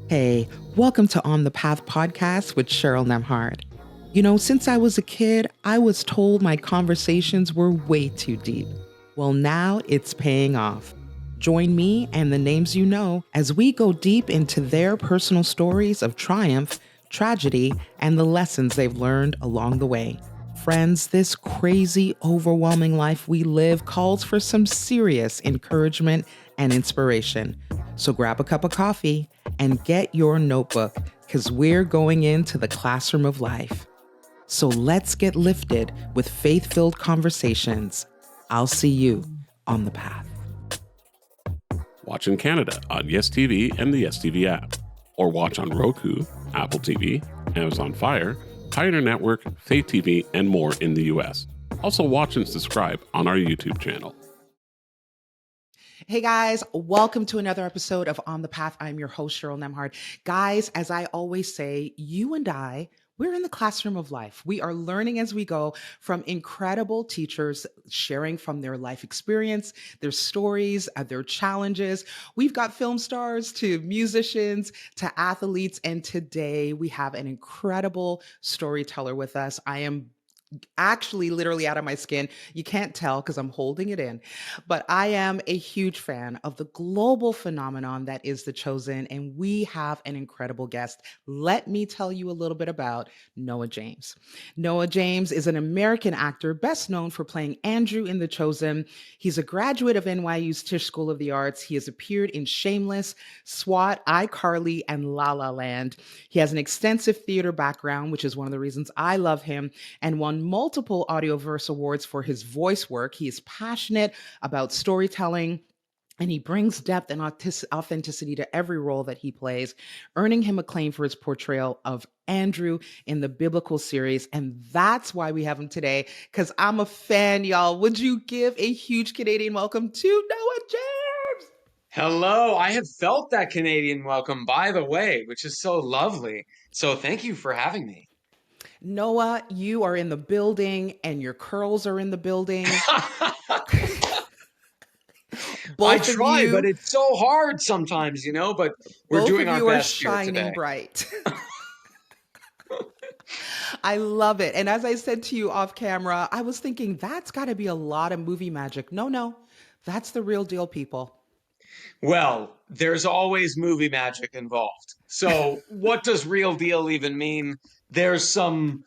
Hey, welcome to On the Path podcast with Cheryl Nembhard. Since I was a kid, I was told my conversations were way too deep. Well, now it's paying off. Join me and the names you know as we go deep into their personal stories of triumph, tragedy, and the lessons they've learned along the way. Friends, this crazy, overwhelming life we live calls for some serious encouragement and inspiration. So grab a cup of coffee and get your notebook because we're going into the classroom of life. So let's get lifted with faith-filled conversations. I'll see you on the path. Watch in Canada on Yes TV and the Yes TV app. Or watch on Roku, Apple TV, Amazon Fire, Pioneer Network, Faith TV, and more in the US. Also watch and subscribe on our YouTube channel. Hey guys, welcome to another episode of On the Path. I'm your host, Cheryl Nembhard. Guys, as I always say, you and we're in the classroom of life. We are learning as we go from incredible teachers sharing from their life experience, their stories, their challenges. We've got film stars to musicians to athletes, and today we have an incredible storyteller with us. I am actually literally out of my skin. You can't tell because I'm holding it in, but I am a huge fan of the global phenomenon that is The Chosen, and we have an incredible guest. Let me tell you a little bit about Noah James. Noah James is an American actor best known for playing Andrew in The Chosen. He's a graduate of NYU's Tisch School of the Arts. He has appeared in Shameless, S.W.A.T, iCarly, and La La Land. He has an extensive theater background, which is one of the reasons I love him, and won multiple AudioVerse Awards for his voice work. He is passionate about storytelling, and he brings depth and authenticity to every role that he plays, earning him acclaim for his portrayal of Andrew in the biblical series. And that's why we have him today, because I'm a fan, y'all. Would you give a huge Canadian welcome to Noah James? Hello. I have felt that Canadian welcome, by the way, which is so lovely. So thank you for having me. Noah, you are in the building and your curls are in the building. I try, but it's so hard sometimes, but we're doing our best here today. Both of you are shining bright. I love it. And as I said to you off camera, I was thinking that's got to be a lot of movie magic. No, that's the real deal, people. Well, there's always movie magic involved. So what does real deal even mean? There's some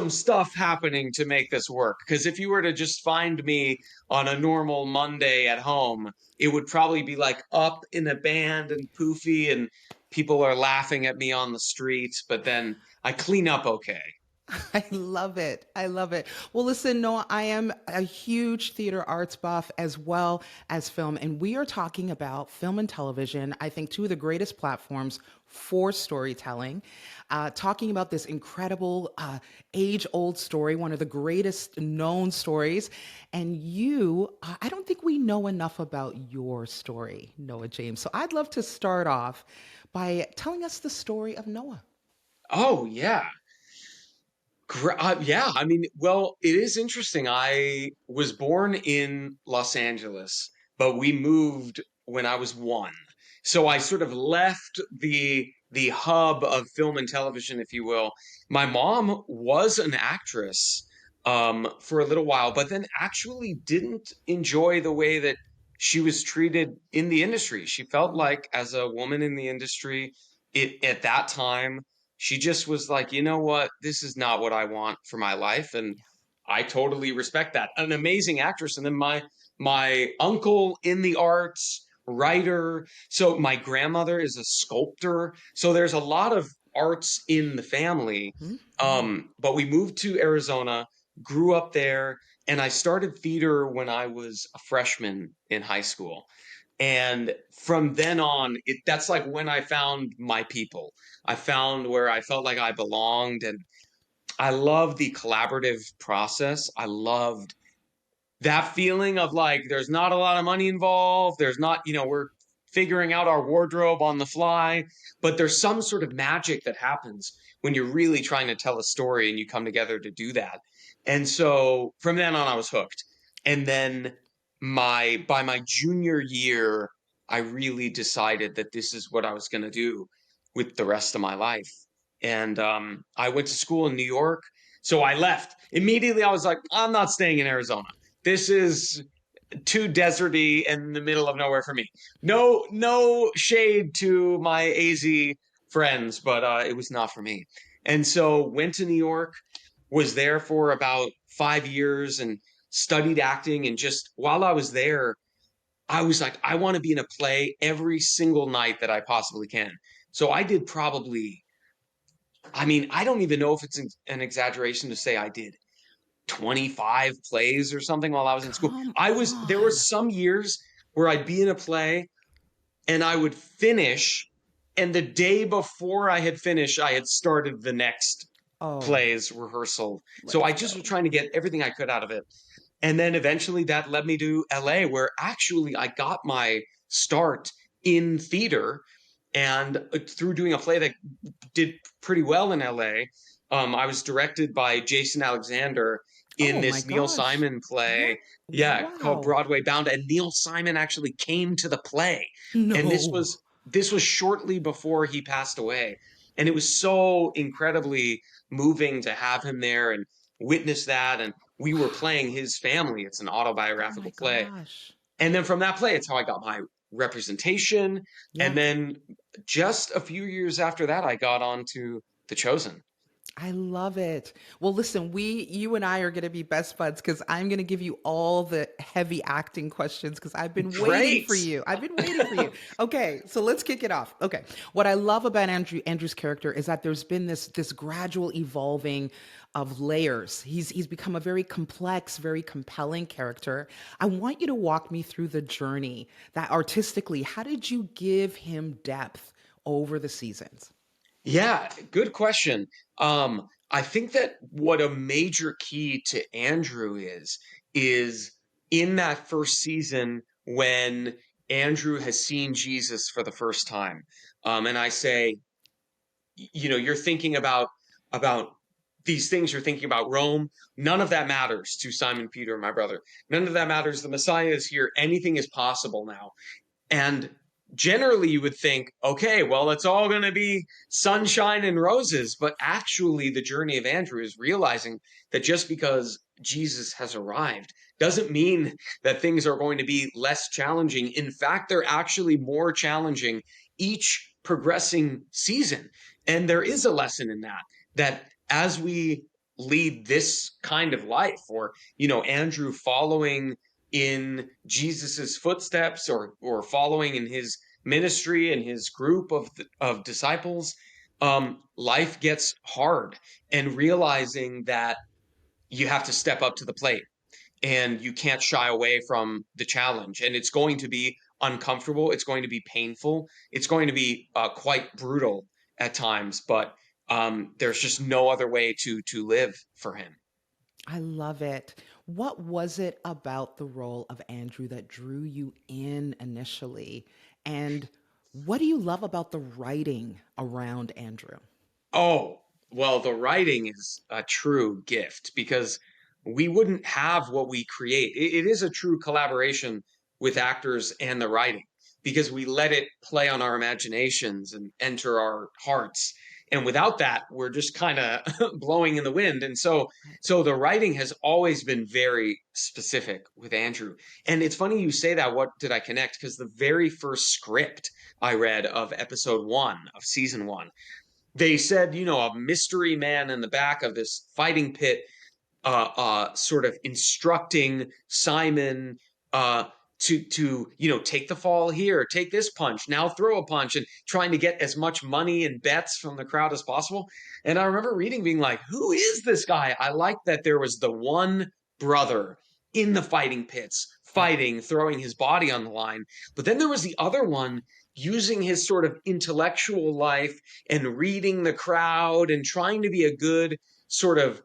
stuff happening to make this work. Because if you were to just find me on a normal Monday at home, it would probably be like up in a band and poofy and people are laughing at me on the streets, but then I clean up okay. I love it. I love it. Well, listen, Noah, I am a huge theater arts buff as well as film, and we are talking about film and television. I think two of the greatest platforms for storytelling, talking about this incredible age-old story, one of the greatest known stories. And I don't think we know enough about your story, Noah James. So I'd love to start off by telling us the story of Noah. Oh, yeah. Yeah, I mean, well, it is interesting. I was born in Los Angeles, but we moved when I was 1. So I sort of left the hub of film and television, if you will. My mom was an actress for a little while, but then actually didn't enjoy the way that she was treated in the industry. She felt like as a woman in the industry, at that time she just was like, you know what? This is not what I want for my life. And I totally respect that. An amazing actress. And then my uncle in the arts, writer. So my grandmother is a sculptor. So there's a lot of arts in the family. But we moved to Arizona, grew up there, and I started theater when I was a freshman in high school. And from then on, that's like when I found my people. I found where I felt like I belonged, and I loved the collaborative process. I loved that feeling of like there's not a lot of money involved. There's not, we're figuring out our wardrobe on the fly, but there's some sort of magic that happens when you're really trying to tell a story and you come together to do that. And so from then on, I was hooked. And then by my junior year, I really decided that this is what I was going to do with the rest of my life. And I went to school in New York. So I left. Immediately, I was like, I'm not staying in Arizona. This is too deserty and in the middle of nowhere for me. No shade to my AZ friends, but it was not for me. And so went to New York, was there for about 5 years and studied acting. And just while I was there, I was like, I want to be in a play every single night that I possibly can. So I did probably, I mean, I don't even know if it's an exaggeration to say I did 25 plays or something while I was in school. Come There were on. some years where I'd be in a play and I would finish. And the day before I had finished, I had started the next Oh, play's rehearsal. So I let's just was go. trying to get everything I could out of it. And then eventually that led me to LA, where actually I got my start in theater and through doing a play that did pretty well in LA. I was directed by Jason Alexander in Oh my this Neil gosh. Simon play, What? yeah, called Wow. Broadway Bound. And Neil Simon actually came to the play. And No. this was shortly before he passed away. And it was so incredibly moving to have him there and witness that. And we were Wow. playing his family. It's an Oh my autobiographical play. gosh. And then from that play, it's how I got my representation. And Yeah. then just a few years after that, I got on to The Chosen. I love it. Well, listen, you and I are going to be best buds because I'm going to give you all the heavy acting questions because I've been waiting Great. for you. I've been waiting for you. Okay, so let's kick it off. Okay, what I love about Andrew's character is that there's been this gradual evolving of layers. He's become a very complex, very compelling character. I want you to walk me through the journey that artistically, how did you give him depth over the seasons? Yeah, good question. I think that what a major key to Andrew is in that first season when Andrew has seen Jesus for the first time. And I say, you know, you're thinking about these things, you're thinking about Rome. None of that matters to Simon Peter, my brother. None of that matters. The Messiah is here. Anything is possible now. And generally, you would think, okay, well, it's all going to be sunshine and roses. But actually, the journey of Andrew is realizing that just because Jesus has arrived doesn't mean that things are going to be less challenging. In fact, they're actually more challenging each progressing season. And there is a lesson in that, that as we lead this kind of life, or, you know, Andrew following in Jesus's footsteps, or following in his ministry and his group of disciples, life gets hard, and realizing that you have to step up to the plate and you can't shy away from the challenge, and it's going to be uncomfortable, it's going to be painful, it's going to be quite brutal at times, but there's just no other way to live for him. I love it. What was it about the role of Andrew that drew you in initially? And what do you love about the writing around Andrew? Oh, well, the writing is a true gift because we wouldn't have what we create. It is a true collaboration with actors and the writing because we let it play on our imaginations and enter our hearts. And without that, we're just kind of blowing in the wind. And so the writing has always been very specific with Andrew. And it's funny you say that. What did I connect? Because the very first script I read of episode 1 of season 1, they said, you know, a mystery man in the back of this fighting pit, sort of instructing Simon to you know, take the fall here, take this punch, now throw a punch, and trying to get as much money and bets from the crowd as possible. And I remember reading, being like, who is this guy? I like that there was the one brother in the fighting pits, Yeah. fighting, throwing his body on the line, but then there was the other one using his sort of intellectual life and reading the crowd and trying to be a good sort of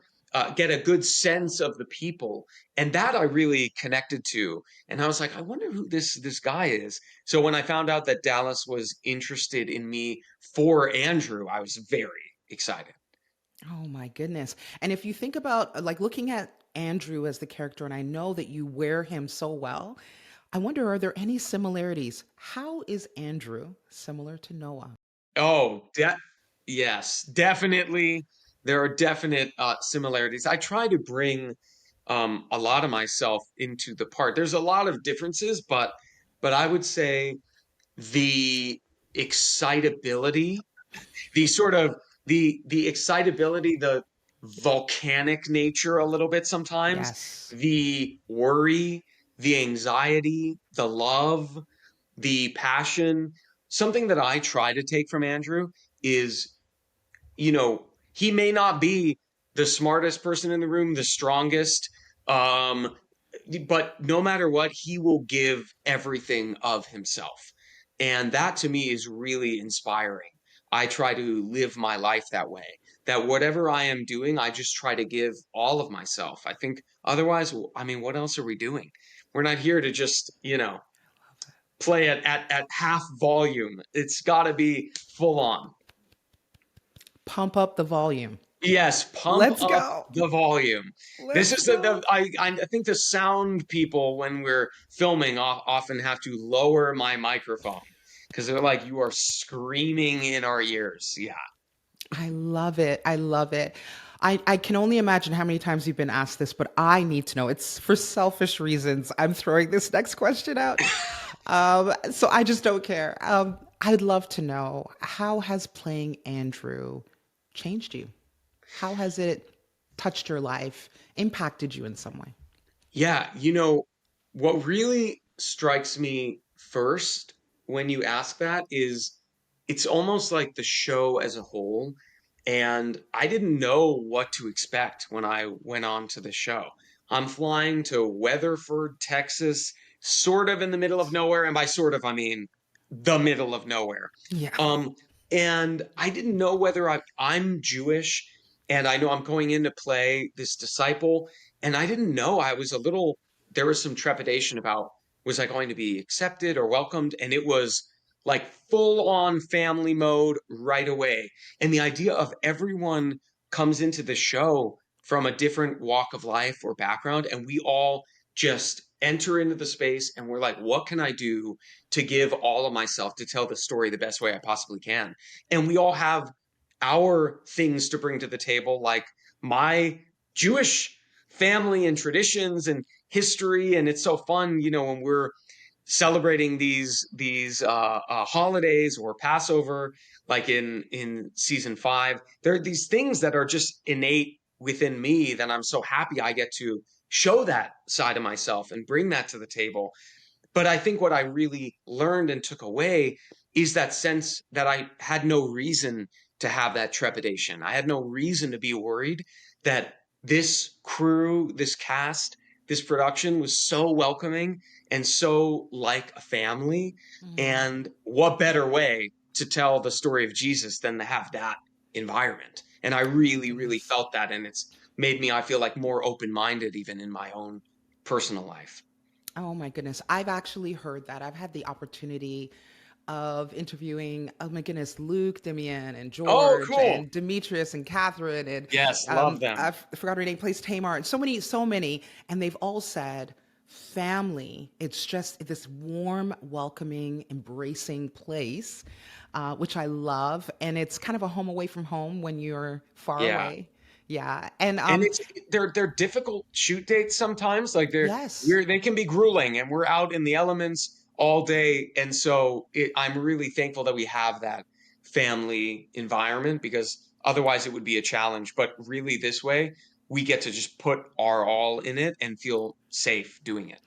get a good sense of the people. And that I really connected to. And I was like, I wonder who this guy is. So when I found out that Dallas was interested in me for Andrew, I was very excited. Oh my goodness. And if you think about like looking at Andrew as the character, and I know that you wear him so well, I wonder, are there any similarities? How is Andrew similar to Noah? Oh, yes, definitely. There are definite similarities. I try to bring a lot of myself into the part. There's a lot of differences, but I would say the excitability, the sort of the excitability, the volcanic nature a little bit sometimes, Yes. the worry, the anxiety, the love, the passion. Something that I try to take from Andrew is, he may not be the smartest person in the room, the strongest, um, but no matter what, he will give everything of himself. And that to me is really inspiring. I try to live my life that way, that whatever I am doing, I just try to give all of myself. I think otherwise, I mean, what else are we doing? We're not here to just, play it at half volume. It's got to be full on. Pump up the volume. Yes, pump Let's up go. the volume. This Let's is the go. I think the sound people when we're filming often have to lower my microphone because they're like, you are screaming in our ears. Yeah. I love it. I love it. I can only imagine how many times you've been asked this, but I need to know. It's for selfish reasons. I'm throwing this next question out. So I just don't care. I'd love to know, how has playing Andrew changed you? How has it touched your life, impacted you in some way? Yeah, what really strikes me first when you ask that is it's almost like the show as a whole. And I didn't know what to expect when I went on to the show. I'm flying to Weatherford, Texas, sort of in the middle of nowhere. And by sort of, I mean the middle of nowhere. Yeah. Um, and I didn't know whether I'm Jewish and I know I'm going in to play this disciple. And I didn't know, there was some trepidation about, was I going to be accepted or welcomed? And it was like full on family mode right away. And the idea of everyone comes into the show from a different walk of life or background, and we all just enter into the space and we're like, what can I do to give all of myself to tell the story the best way I possibly can? And we all have our things to bring to the table, like my Jewish family and traditions and history. And it's so fun, when we're celebrating these holidays or Passover, like in season 5. There are these things that are just innate within me that I'm so happy I get to show that side of myself and bring that to the table. But I think what I really learned and took away is that sense that I had no reason to have that trepidation. I had no reason to be worried, that this crew, this cast, this production was so welcoming and so like a family. Mm. And what better way to tell the story of Jesus than to have that environment? And I really, really Yes. felt that. And it's made me, I feel like, more open minded even in my own personal life. Oh my goodness. I've actually heard that. I've had the opportunity of interviewing, oh my goodness, Luke, Demian, and Oh, George, cool. and Demetrius, and Catherine, and Yes, love I them. forgot her name, plays Tamar, and so many, so many. And they've all said, family, it's just this warm, welcoming, embracing place, which I love. And it's kind of a home away from home when you're far Yeah. away. Yeah. And And they're difficult shoot dates sometimes. Like yes. they can be grueling and we're out in the elements all day. And so I'm really thankful that we have that family environment because otherwise it would be a challenge. But really this way, we get to just put our all in it and feel safe doing it.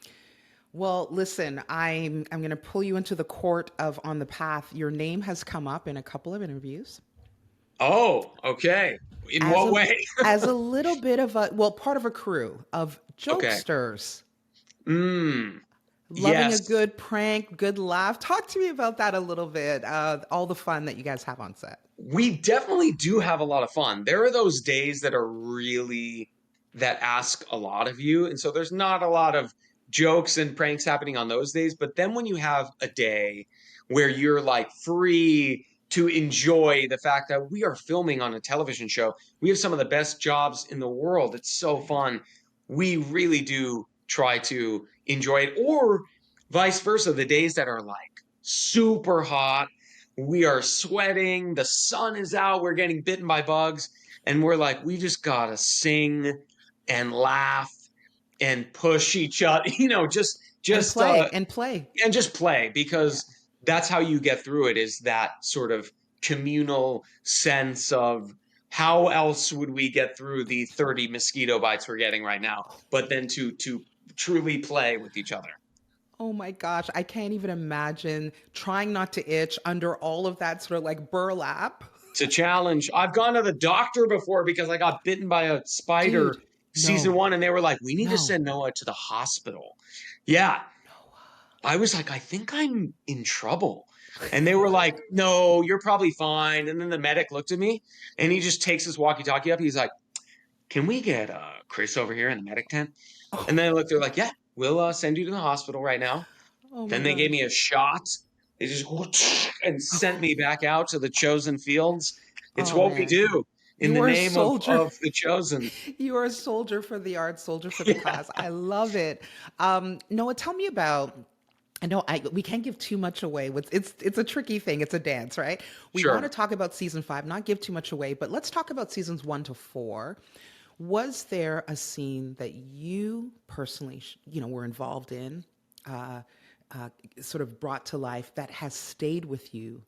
Well, listen, I'm going to pull you into the court of On the Path. Your name has come up in a couple of interviews Oh, okay. In as what a way? as a little bit of a, well, part of a crew of Okay. jokesters, Mm, loving a yes. good prank, good laugh. Talk to me about that a little bit. All the fun that you guys have on set. We definitely do have a lot of fun. There are those days that are really that ask a lot of you. And so there's not a lot of jokes and pranks happening on those days. But then when you have a day where you're like free to enjoy the fact that we are filming on a television show, we have some of the best jobs in the world. It's so Right. fun. We really do try to enjoy it. Or Vice versa, the days that are like super hot, we are sweating, the sun is out, we're getting bitten by bugs, and we're like, we just gotta sing and laugh and push each other, And just play and play. and just play, Yeah. because that's how you get through it, is that sort of communal sense of how else would we get through the 30 mosquito bites we're getting right now, but then to truly play with each other. Oh my gosh, I can't even imagine trying not to itch under all of that sort of like burlap. It's a challenge. I've gone to the doctor before because I got bitten by a spider Dude, season no, one, and they were like, we need to no, send Noah to the hospital. Yeah. no. I was like, I think I'm in trouble. And they were like, no, you're probably fine. And then the medic looked at me and he just takes his walkie talkie up. He's like, can we get Chris over here in the medic tent? And then they're like, yeah, we'll send you to the hospital right now. Oh my Then they gave me gosh. a shot. They just and sent me back out to the chosen fields. It's Oh what we man. do in You the are a name soldier. of the chosen. You are a soldier for the art, soldier for the Yeah, cause. I love it. Noah, tell me about. I know we can't give too much away. It's a tricky thing. It's a dance, right? We want to sure. talk about season 5, not give too much away, but let's talk about seasons 1 to 4. Was there a scene that you personally, were involved in, uh, uh, sort of brought to life that has stayed with you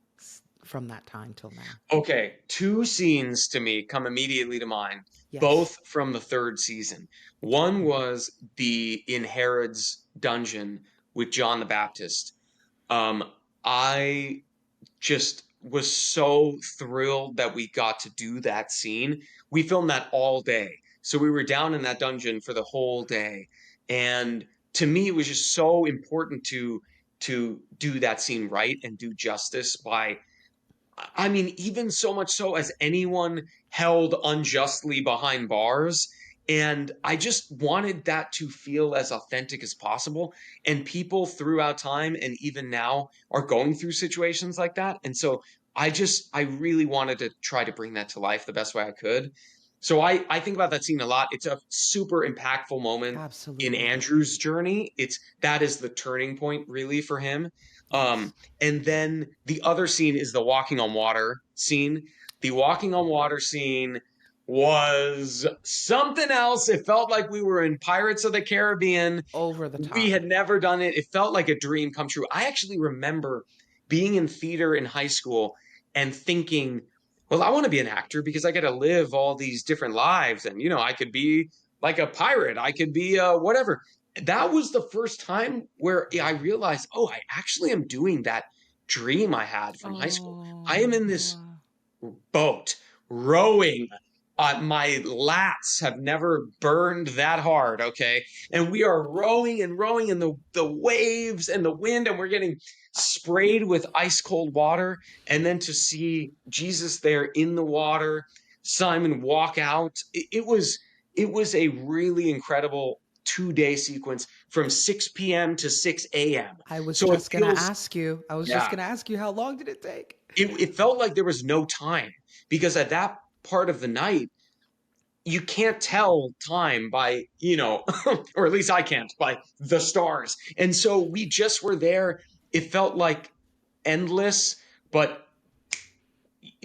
from that time till now? Okay, two scenes to me come immediately to mind, Yes. both from the third season. One Mhm. was the in Herod's dungeon with John the Baptist. Um, I just was so thrilled that we got to do that scene. We filmed that all day. So we were down in that dungeon for the whole day. And to me, it was just so important to do that scene right and do justice by, I mean, even so much so as anyone held unjustly behind bars. And I just wanted that to feel as authentic as possible. And people throughout time and even now are going through situations like that. And so I really wanted to try to bring that to life the best way I could. So I think about that scene a lot. It's a super impactful moment in Absolutely. Andrew's journey. That is the turning point really for him. Yes. Um, and then the other scene is the walking on water scene. The walking on water scene was something else. It felt like we were in Pirates of the Caribbean. Over the We top. had never done it. It felt like a dream come true. I actually remember being in theater in high school and thinking, well, I want to be an actor because I get to live all these different lives. And, I could be like a pirate, I could be whatever. That was the first time where I realized, oh, I actually am doing that dream I had from high school. I am Oh, in this Noah. boat rowing. My lats have never burned that hard, okay? And we are rowing and rowing in the waves and the wind, and we're getting sprayed with ice cold water. And then to see Jesus there in the water, Simon walk out, it was a really incredible 2-day sequence from 6 p.m. to 6 a.m. I was So it just gonna feels, ask you. I was just yeah, gonna ask you how long did it take? it felt like there was no time, because at that part of the night you can't tell time by, or at least I can't, by the stars. And so we just were there. It felt like endless, but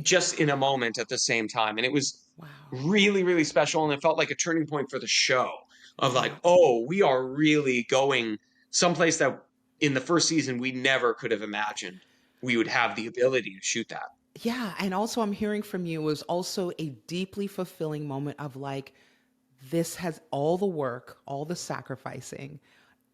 just in a moment at the same time. And it was Wow. really, really special. And it felt like a turning point for the show of like, Yeah. oh, we are really going someplace that in the first season we never could have imagined we would have the ability to shoot that. Yeah. And also I'm hearing from you was also a deeply fulfilling moment of like, this has all the work, all the sacrificing,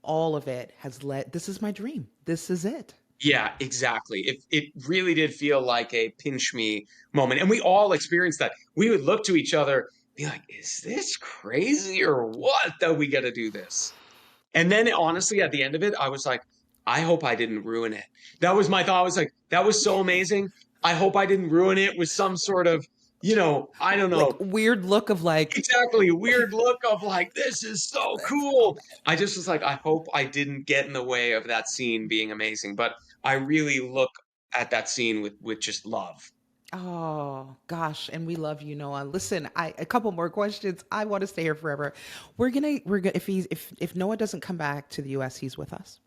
all of it has led, this is my dream. This is it. Yeah, exactly. It really did feel like a pinch me moment. And we all experienced that. We would look to each other, be like, is this crazy or what that we get to do this? And then honestly, at the end of it, I was like, I hope I didn't ruin it. That was my thought. I was like, that was so amazing. I hope I didn't ruin it with some sort of, I don't Like know, weird look of like, exactly weird look of like, this is so oh cool. man. I just was like, I hope I didn't get in the way of that scene being amazing. But I really look at that scene with just love. Oh gosh, and we love you, Noah. Listen, a couple more questions. I want to stay here forever. We're gonna if Noah doesn't come back to the US, he's with us.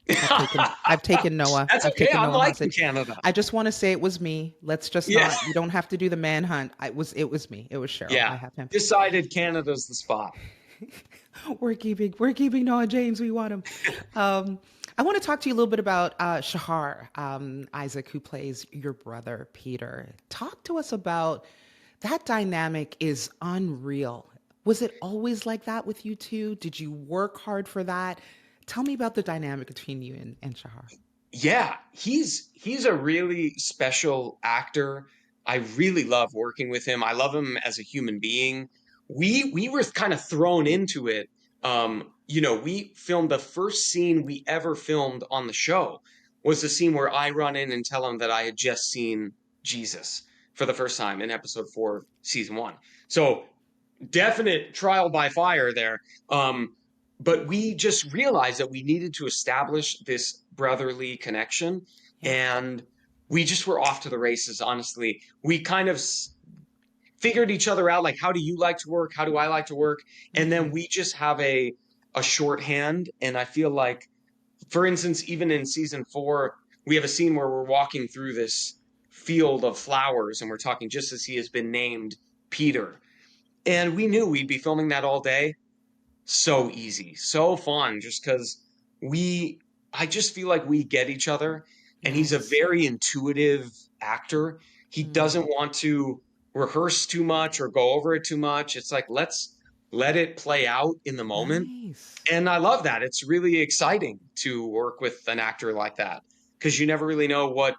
I've taken Noah. That's I've okay. taken I'm Noah liking hostage. Canada. I just want to say it was me. Let's just Yeah. not. You don't have to do the manhunt. It was me. It was Cheryl. Yeah. I have him. Decided Canada's the spot. We're keeping Noah James. We want him. Um, I want to talk to you a little bit about Shahar Isaac, who plays your brother Peter. Talk to us about that dynamic. Is unreal. Was it always like that with you two? Did you work hard for that? Tell me about the dynamic between you and Shahar. Yeah, he's a really special actor. I really love working with him. I love him as a human being. We were kind of thrown into it. We filmed the first scene we ever filmed on the show was the scene where I run in and tell him that I had just seen Jesus for the first time in episode 4 of season 1. So definite trial by fire there. But we just realized that we needed to establish this brotherly connection, Yeah. and we just were off to the races. Honestly, we kind of figured each other out. Like, how do you like to work? How do I like to work? And then we just have a shorthand. And I feel like, for instance, even in season 4, we have a scene where we're walking through this field of flowers, and we're talking just as he has been named Peter. And we knew we'd be filming that all day. So easy, so fun, just because I just feel like we get each other, and he's a Yes. very intuitive actor. He doesn't want to rehearse too much or go over it too much. It's like, let's let it play out in the moment. Nice. And I love that. It's really exciting to work with an actor like that because you never really know what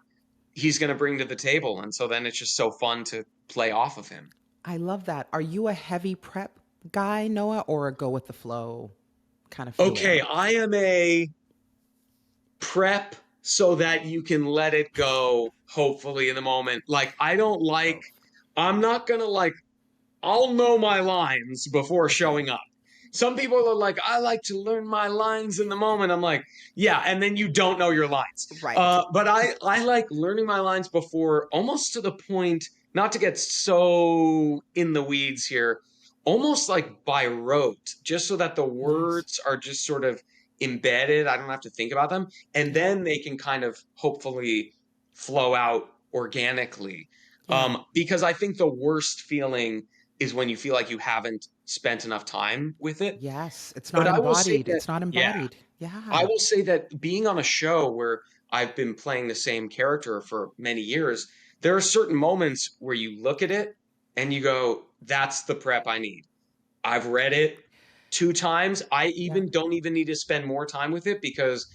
he's going to bring to the table. And so then it's just so fun to play off of him. I love that. Are you a heavy prep guy, Noah, or a go with the flow kind of Okay, feeling? I am a prep so that you can let it go, hopefully, in the moment. Like, I'm not gonna I'll know my lines before showing up. Some people are like, I like to learn my lines in the moment. I'm like, yeah, and then you don't know your lines. Right. But I like learning my lines before, almost to the point, not to get so in the weeds here, almost like by rote, just so that the Nice. words are just sort of embedded. I don't have to think about them. And Yeah. then they can kind of hopefully flow out organically. Yeah. Because I think the worst feeling is when you feel like you haven't spent enough time with it. Yes. It's But not I will say embodied. that, It's not yeah, embodied. I Yeah. will say that being on a show where I've been playing the same character for many years, there are certain moments where you look at it and you go, that's the prep I need. I've read it 2 times. I Yeah. even don't even need to spend more time with it because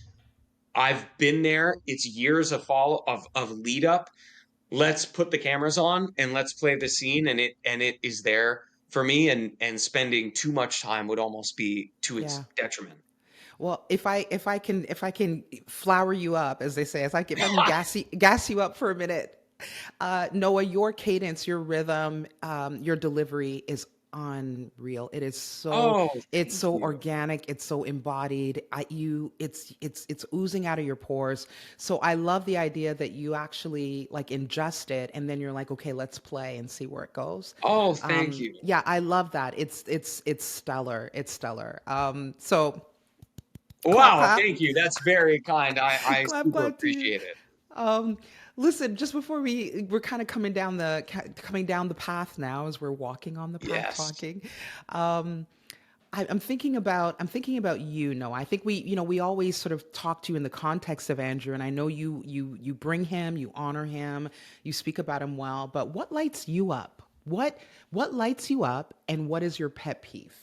I've been there. It's years of lead up. Let's put the cameras on and let's play the scene, and it is there for me, and spending too much time would almost be to its Yeah. detriment. Well, if I can flower you up, as they say, if I can gas you up for a minute, Noah, your cadence, your rhythm, your delivery is unreal. Oh, It's thank so you. organic. It's so embodied. It's oozing out of your pores. So I love the idea that you actually like ingest it, and then you're like, okay, let's play and see where it goes. Oh, thank you. Yeah, I love that. It's stellar. It's stellar. So clap Wow, clap. thank you. That's very kind. I Clap super clap to you. appreciate it. Um, Listen, just before we're kind of coming down the path now as we're walking on the path Yes. talking. Um, I'm thinking about you, Noah. I think we always sort of talk to you in the context of Andrew, and I know you bring him, you honor him, you speak about him well. But what lights you up? What lights you up, and what is your pet peeve?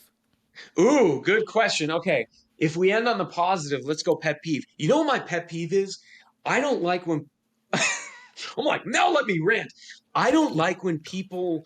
Ooh, good question. Okay. If we end on the positive, let's go pet peeve. You know what my pet peeve is? I don't like when I'm like, now let me rant. I don't like when people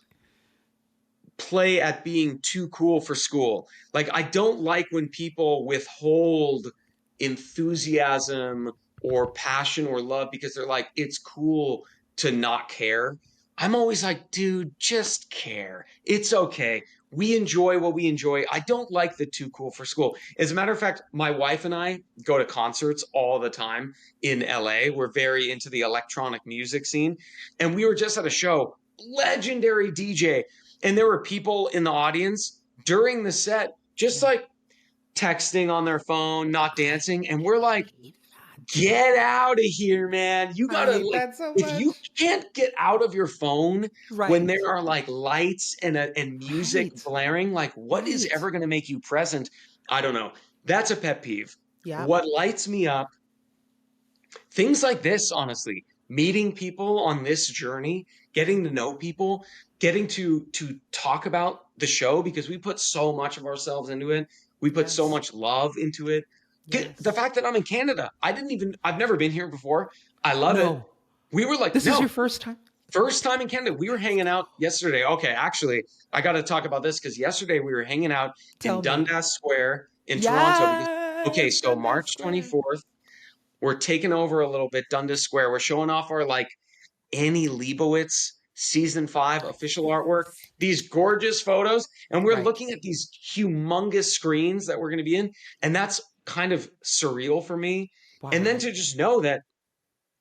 play at being too cool for school. Like, I don't like when people withhold enthusiasm or passion or love because they're like, it's cool to not care. I'm always like, dude, just care. It's okay. We enjoy what we enjoy. I don't like the too cool for school. As a matter of fact, my wife and I go to concerts all the time in LA. We're very into the electronic music scene. And we were just at a show, legendary DJ, and there were people in the audience during the set just Yeah, like texting on their phone, not I dancing. And we're like, hate Get out of here, man. You I gotta hate like, that so if you much. can't get out of your phone when Right. there are like lights and music Right. blaring, like what is Right. ever gonna make you present? I don't know. That's a pet peeve. Yep. What lights me up, things like this, honestly, meeting people on this journey, getting to know people, getting to talk about the show because we put so much of ourselves into it. We put so Yes. much love into it. The Yes. fact that I'm in Canada, I've never been here before. I love it. No. We were like, This is no, your first time? first time in Canada. We were hanging out yesterday. Okay, actually, I got to talk about this because yesterday we were hanging out in Tell me. Dundas Square in Toronto. Okay, Yes, so Dundas March Square. 24th, we're taking over a little bit Dundas Square. We're showing off our like Annie Leibovitz season 5 official artwork, Yes. these gorgeous photos, and we're Right. looking at these humongous screens that we're going to be in, and that's kind of surreal for me. And then Wow. to just know that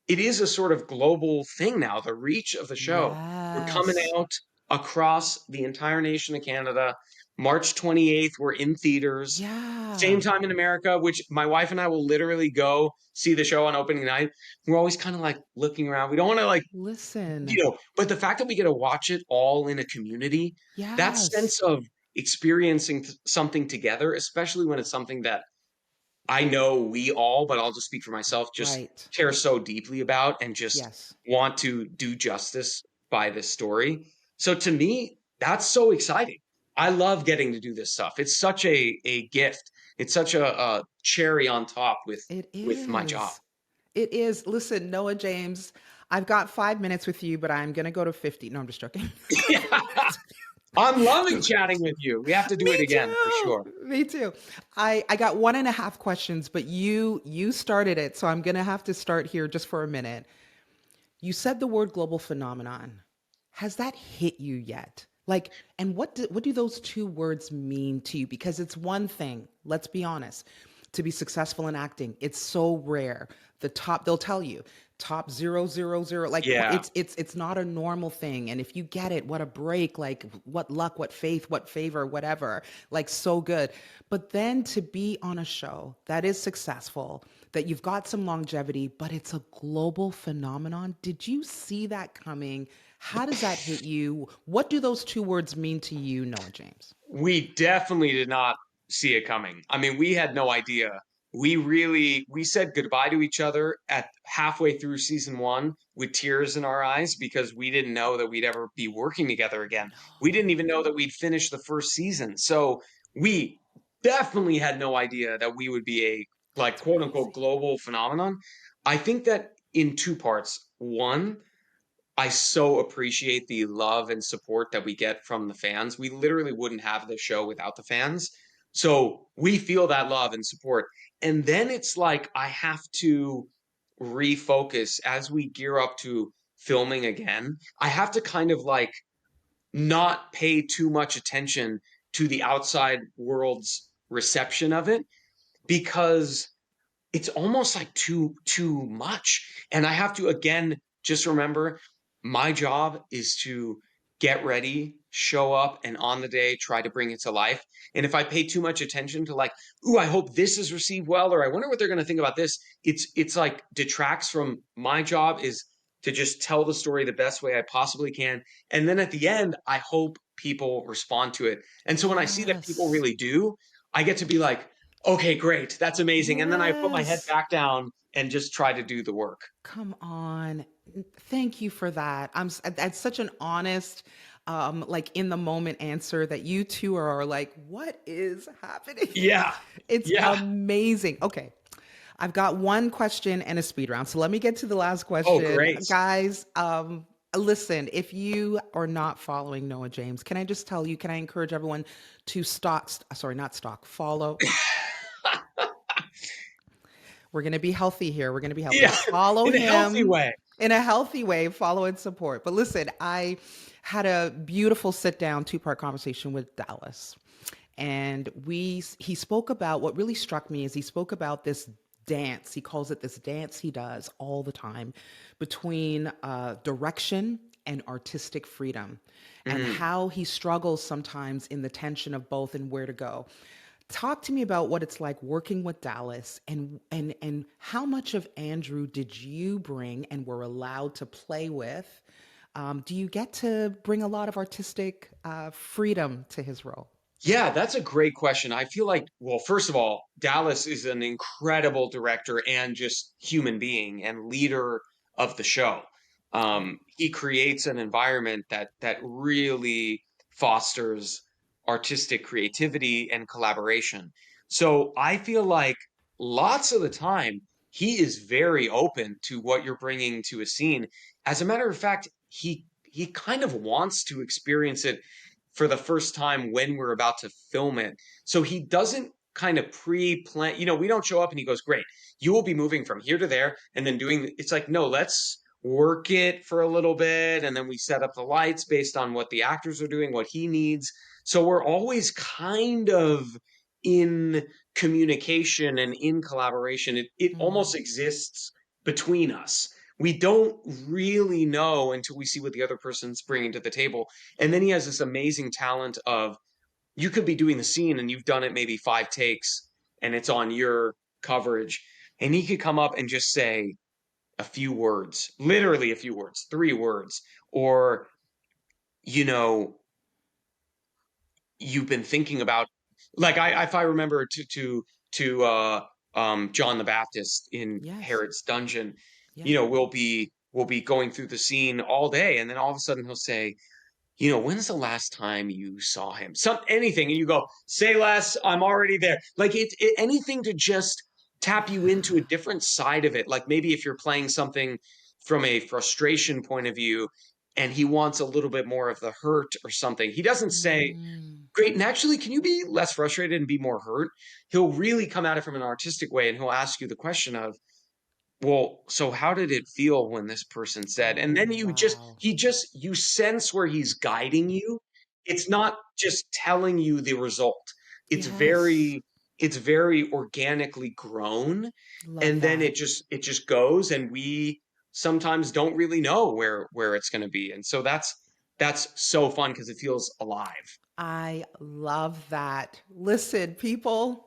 it is a sort of global thing now, the reach of the show. We're coming Yes. out across the entire nation of Canada. March 28th, we're in theaters. Same Yeah. time in America, which my wife and I will literally go see the show on opening night. We're always kind of like looking around. We don't want to like, Listen. but the fact that we get to watch it all in a community, that Yes. sense of experiencing something together, especially when it's something that I know we all, but I'll just speak for myself, just Right. care so deeply about and just Yes. want to do justice by this story. So to me, that's so exciting. I love getting to do this stuff. It's such a gift. It's such a cherry on top It with my job. is. It is. Listen, Noah James, I've got 5 minutes with you, but I'm going to go to 50. No, I'm just joking. Yeah. I'm loving chatting with you. We have to do Me it again for too. sure. Me too. I got 1.5 questions, but you started it, so I'm gonna have to start here just for a minute. You said the word global phenomenon. Has that hit you yet? Like, and what do those two words mean to you? Because it's one thing, let's be honest, to be successful in acting. It's so rare. They'll tell you, top 000, like Yeah. it's not a normal thing. And if you get it, what a break, like what luck, what faith, what favor, whatever, like so good. But then to be on a show that is successful, that you've got some longevity, but it's a global phenomenon. Did you see that coming? How does that hit you? What do those two words mean to you, Noah James? We definitely did not see it coming. I mean, we had no idea. We said goodbye to each other at halfway through season 1 with tears in our eyes because we didn't know that we'd ever be working together again. We didn't even know that we'd finish the first season. So we definitely had no idea that we would be a like That's quote unquote crazy. global phenomenon. I think that in two parts. One, I so appreciate the love and support that we get from the fans. We literally wouldn't have the show without the fans. So we feel that love and support. And then it's like I have to refocus as we gear up to filming again. I have to kind of like not pay too much attention to the outside world's reception of it because it's almost like too much. And I have to again just remember my job is to get ready, show up, and on the day try to bring it to life. And if I pay too much attention to like, ooh, I hope this is received well, or I wonder what they're going to think about this, it's like detracts from my job is to just tell the story the best way I possibly can. And then at the end, I hope people respond to it. And so when I see that people Yes. really do, I get to be like, okay, great. That's amazing. And then I put my head Yes. back down and just try to do the work. Come on. Thank you for that. That's such an honest, like in the moment answer that you two are like, what is happening? Yeah. It's Yeah. amazing. Okay. I've got one question and a speed round. So let me get to the last Oh, question. great. Guys, listen, if you are not following Noah James, can I just tell you, can I encourage everyone to follow? We're going to be healthy here. We're going to be healthy. Yeah. Follow In a healthy him way. in a healthy way, follow and support. But listen, I had a beautiful sit down 2-part conversation with Dallas. And he spoke about what really struck me is he spoke about this dance. He calls it this dance he does all the time between direction and artistic freedom, and Mhm. how he struggles sometimes in the tension of both and where to go. Talk to me about what it's like working with Dallas, and how much of Andrew did you bring and were allowed to play with? Do you get to bring a lot of artistic freedom to his role? Yeah, that's a great question. I feel like, well, first of all, Dallas is an incredible director and just human being and leader of the show. Right. He creates an environment that really fosters artistic creativity and collaboration. So I feel like lots of the time he is very open to what you're bringing to a scene. As a matter of fact, he kind of wants to experience it for the first time when we're about to film it. So he doesn't kind of pre-plan, we don't show up and he goes, "Great, you will be moving from here to there," and then it's like, no, let's work it for a little bit. And then we set up the lights based on what the actors are doing, what he needs. So we're always kind of in communication and in collaboration. It almost Mm. exists between us. We don't really know until we see what the other person's bringing to the table. And then he has this amazing talent of, you could be doing the scene and you've done it maybe 5 takes and it's on your coverage. And he could come up and just say a few words, literally a few words, 3 words, or, you know, you've been thinking about, like, if I remember to John the Baptist in Yes. Herod's dungeon, Yeah. we'll be going through the scene all day, and then all of a sudden he'll say, "When's the last time you saw him?" Anything, and you go, "Say less. I'm already there." Like anything to just tap you into a different side of it. Like maybe if you're playing something from a frustration point of view, and he wants a little bit more of the hurt or something. He doesn't say, Mm. "Great, and actually, can you be less frustrated and be more hurt?" He'll really come at it from an artistic way, and he'll ask you the question of, "Well, so how did it feel when this person said?" And Oh, then wow. you sense where he's guiding you. It's not just telling you the result. It's Yes. very, it's very organically grown. Love And then that. it just goes, and we sometimes don't really know where it's going to be. And so that's so fun because it feels alive. I love that. Listen, people,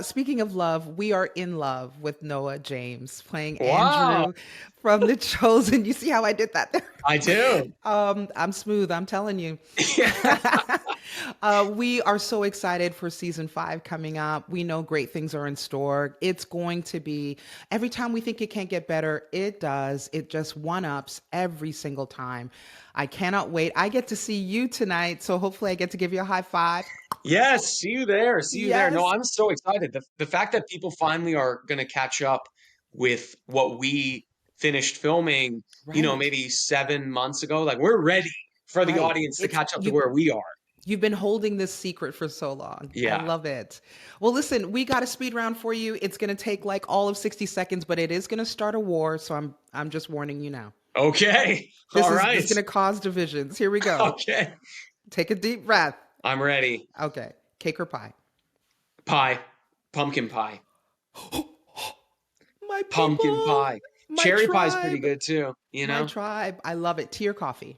speaking of love, we are in love with Noah James playing Wow, Andrew from The Chosen. You see how I did that there? I do. I'm smooth, I'm telling you. Yeah. We are so excited for season 5 coming up. We know great things are in store. It's going to be, every time we think it can't get better, it does. It just one-ups every single time. I cannot wait. I get to see you tonight, so hopefully I get to give you a high five. Yes, see you there. See you there. No, Yes. I'm so excited. The fact that people finally are going to catch up with what we finished filming, Right. maybe 7 months ago, like we're ready for the Right. audience to It's catch up to you where we are. you've been holding this secret for so long. I Yeah. love it. Well, listen, we got a speed round for you. It's going to take like all of 60 seconds, but it is going to start a war, so I'm just warning you now. Okay. This All is this right. is going to cause divisions. Here we go. Okay. Take a deep breath. I'm ready. Okay. Cake or pie? Pie. Pumpkin pie. My Pumpkin people, pie. my Cherry pie is pretty tribe, good too, my tribe. I love it. Tea or coffee?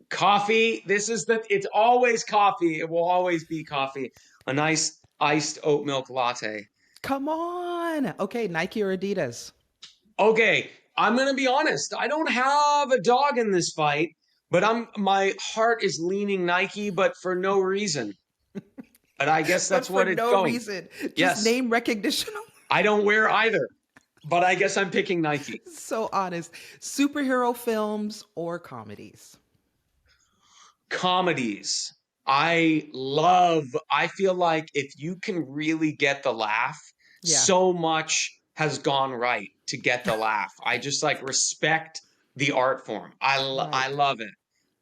Coffee. It's always coffee. It will always be coffee. A nice iced oat milk latte. Come on. Okay, Nike or Adidas? Okay, I'm gonna be honest. I don't have a dog in this fight, but my heart is leaning Nike, but for no reason. But I guess But that's for what it's no going. reason. Just Yes, name recognition. I don't wear either, but I guess I'm picking Nike. So honest. Superhero films or comedies? Comedies. I feel like if you can really get the laugh, Yeah. so much has gone right to get the laugh. I just like respect the art form. I Right. love it.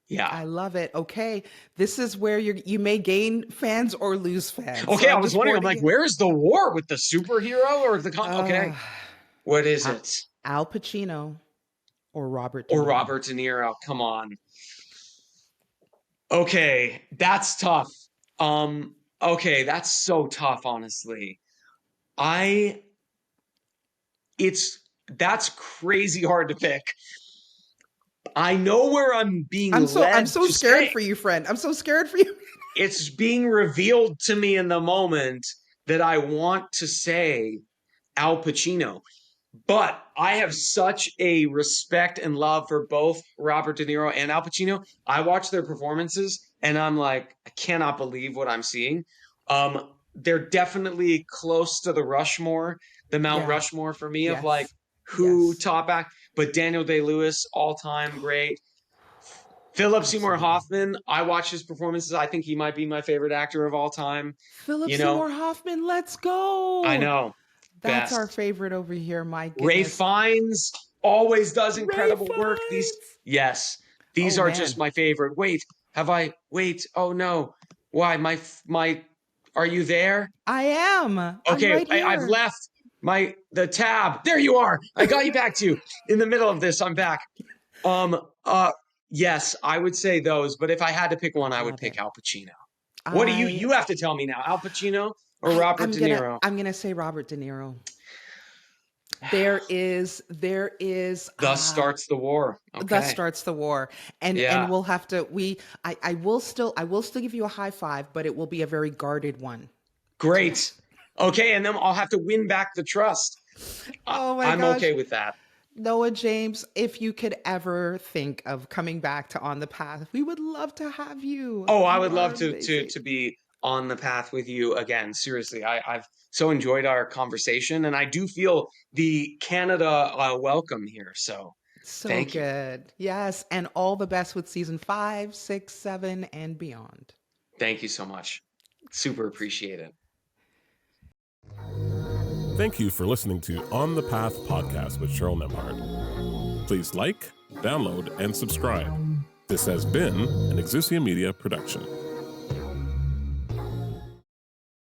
Yeah. I love it. Okay. This is where you may gain fans or lose fans. So Okay, I I'm was just wondering, I'm warning like, you. where is the war with the superhero or okay. Uh, What is Al it? Al Pacino or Robert De Or Niro? Robert De Niro. Come on. Okay, that's tough. Okay, that's so tough, honestly. I it's that's crazy hard to pick. I know where I'm being I'm led so to scared say. for you, friend. I'm so scared for you. it's being revealed to me in the moment that I want to say Al Pacino. But I have such a respect and love for both Robert De Niro and Al Pacino. I watch their performances and I'm like, I cannot believe what I'm seeing. They're definitely close to the Rushmore, the Mount Yeah. Rushmore for me of Yes. like who Yes. top act. But Daniel Day-Lewis, all time great. Philip Seymour Absolutely. Hoffman, I watch his performances. I think he might be my favorite actor of all time. Philip You know, Seymour Hoffman, let's go. I know. That's our Best. favorite over here. My Ray goodness. Fiennes always does Ray incredible work. Fiennes. These Oh, are man. just my favorite. Wait, oh no. Why, are you there? I am. Okay, I'm right here. I've left the tab. There you are. I got you back to you. In the middle of this, I'm back. Yes, I would say those, but if I had to pick one, I would Love pick it. Al Pacino. What do you have to tell me now? Al Pacino or Robert De Niro? I'm gonna say Robert De Niro. There is Thus starts the war. Okay. thus starts the war. And Yeah. we'll have to I will still give you a high five, but it will be a very guarded one. Great. Okay, and then I'll have to win back the trust. Oh my I'm gosh. okay with that. Noah James, if you could ever think of coming back to On the Path, we would love to have you. Oh, I You would are love amazing. to be on the path with you again. Seriously, I've so enjoyed our conversation, and I do feel the Canada welcome here. So So thank you. good. Yes. And all the best with season 5, 6, 7, and beyond. Thank you so much. Super appreciate it. Thank you for listening to On the Path podcast with Cheryl Nembhard. Please like, download, and subscribe. This has been an Exousia Media production.